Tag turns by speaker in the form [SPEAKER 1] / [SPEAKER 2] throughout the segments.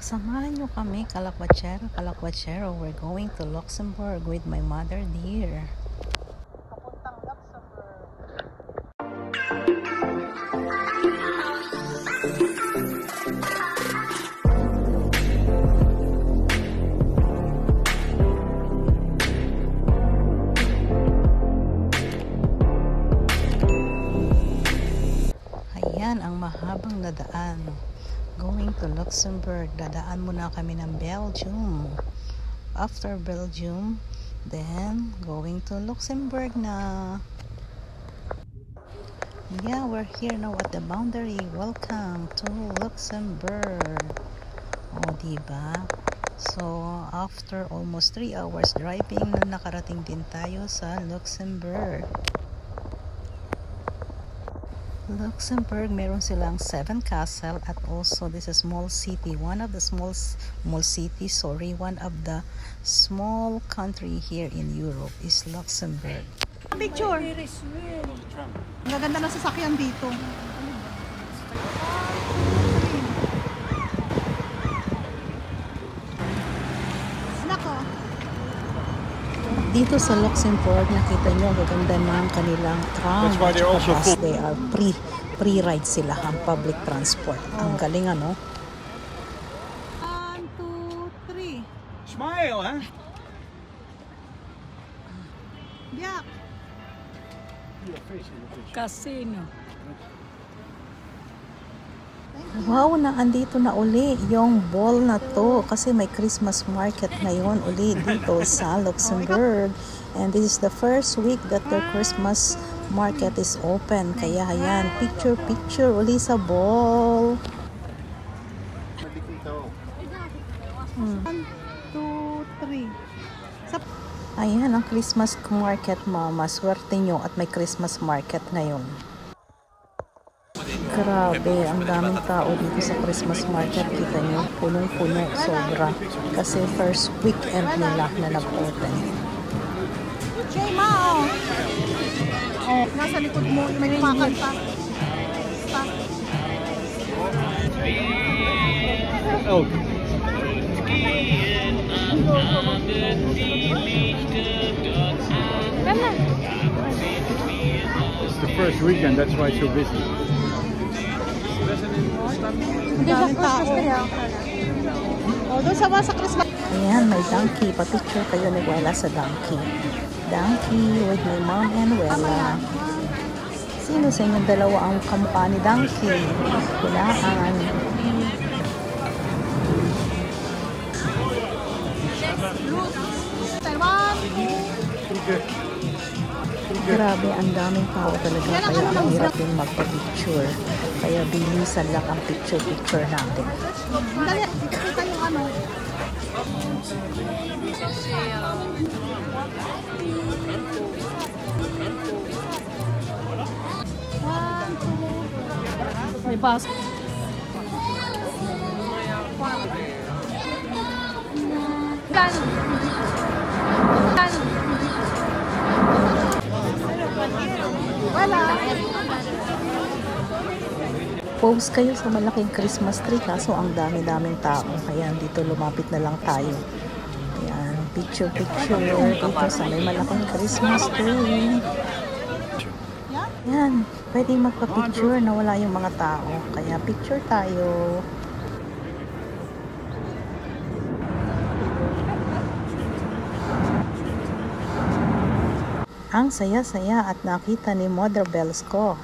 [SPEAKER 1] Samahan nyo kami, Kalakwachero. We're going to Luxembourg with my mother dear. Papuntang Luxembourg. Ayan ang mahabang na daan. Going to Luxembourg. Dadaan muna kami ng Belgium. After Belgium, then going to Luxembourg na. Yeah, we're here now at the boundary. Welcome to Luxembourg. Oh, diba? So, after almost 3 hours driving, nakarating din tayo sa Luxembourg. Luxembourg, meron silang 7 castle at also this is small city. One of the small country here in Europe is Luxembourg.
[SPEAKER 2] Picture. Maganda na sasakyan dito.
[SPEAKER 1] Dito sa Luxembourg, nakita nyo, gaganda na ang kanilang tram. Because they are pre-ride sila ang public transport. Ang galing, ano?
[SPEAKER 2] 1, 2, 3.
[SPEAKER 3] Smile, huh?
[SPEAKER 2] Biak.
[SPEAKER 4] Casino.
[SPEAKER 1] Wow, andito na uli yung ball na to kasi may Christmas market ngayon uli dito sa Luxembourg, and this is the first week that their Christmas market is open, kaya ayan, picture uli sa ball.
[SPEAKER 2] 1, 2, 3.
[SPEAKER 1] Ayan ang Christmas market, mama. Swerte nyo at may Christmas market ngayon. Grabe, ang daming tao dito sa Christmas market. Kita nyo, punong-puno, sobra. Kasi first weekend nila na nag-open.
[SPEAKER 2] Jay Mao. Oh, nasa likod mo, may kumakanta.
[SPEAKER 3] Oh. It's the first weekend, that's why it's so busy.
[SPEAKER 2] Daming tao. Oh, doon sa Christmas.
[SPEAKER 1] Ayan, may donkey. Pa-picture kayo ni Wella sa donkey. Donkey with my mom and Wella. Sino sa inyong dalawa ang kamukha ni donkey? Hulaan. Grabe, ang daming tao talaga. Kaya ang hirap din magpa-picture. Kaya bilisan lang ang picture natin.
[SPEAKER 2] Dali, kita yung ano.
[SPEAKER 4] May bus.
[SPEAKER 1] Pose kayo sa malaking Christmas tree kaso ang dami-daming tao. Kaya dito lumapit na lang tayo. Ayan, picture dito sa may malaking Christmas tree. Ayan, pwede magpa-picture na wala yung mga tao. Kaya picture tayo. Ang saya-saya at nakita ni Mother Bells ko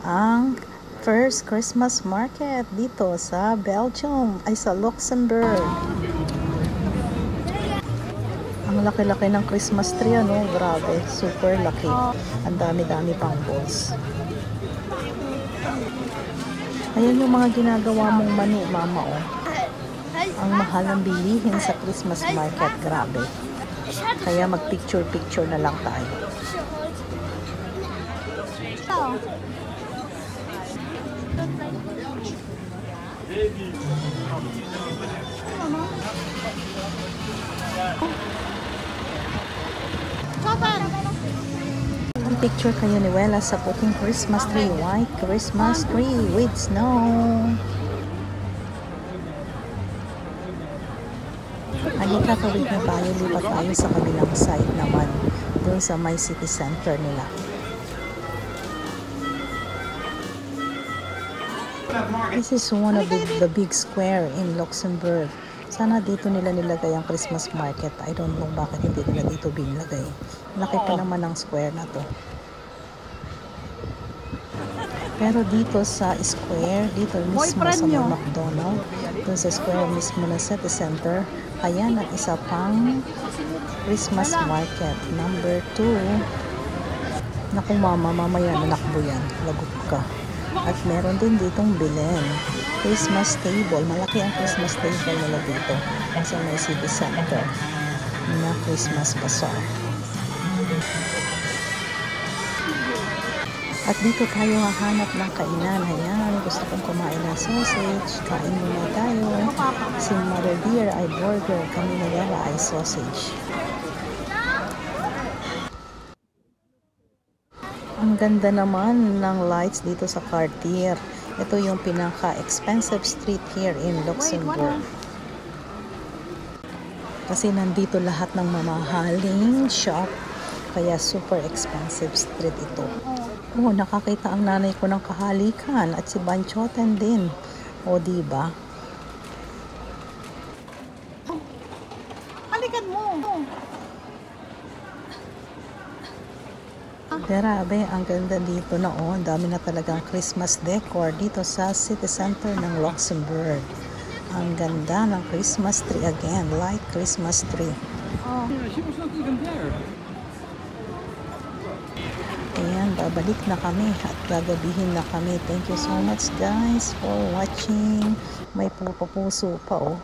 [SPEAKER 1] ang first Christmas market dito sa Belgium, ay sa Luxembourg. Ang laki-laki ng Christmas tree, ano? Grabe, super laki. Ang dami-dami pang balls. Ayan yung mga ginagawa mong manu, mama, oh. Ang mahal ng bilihin sa Christmas market, grabe. Kaya mag-picture na lang tayo. Ang picture kayo ni Wella sa puting Christmas tree, white Christmas tree with snow. Halika, tawid na tayo. Lipat tayo sa kabilang side naman. Doon sa may city center nila. This is one of the big square in Luxembourg. Sana dito nila nilagay ang Christmas market. I don't know bakit hindi nila dito binilagay. Laki pa naman ang square na to. Pero dito sa square, dito mismo sa may McDonald's, dito sa square mismo na city center, ayan ang isa pang Christmas market. Number 2. Naku mama, mamaya nanakbo yan. Lagot ka. At meron din ditong bilhin. Christmas table. Malaki ang Christmas table nila dito. Sa may city center na Christmas bazaar. At dito tayo hahanap ng kainan. Ayan, gusto kong kumain ng sausage. Kain muna tayo. Si Marobier ay burger. Kami nila ay sausage. Ang ganda naman ng lights dito sa Cartier. Ito yung pinaka-expensive street here in Luxembourg. Kasi nandito lahat ng mamahaling shop. Kaya super expensive street ito. Oh, nakakita ang nanay ko ng kahalikan at si Banchoten din. O, diba?
[SPEAKER 2] Halikan mo.
[SPEAKER 1] Grabe, ang ganda dito na oh. Ang dami na talagang Christmas decor dito sa city center ng Luxembourg. Ang ganda ng Christmas tree again. Light Christmas tree.
[SPEAKER 3] She was not even there.
[SPEAKER 1] Ayan, babalik na kami at gagabihin na kami. Thank you so much guys for watching. May puso pa oh.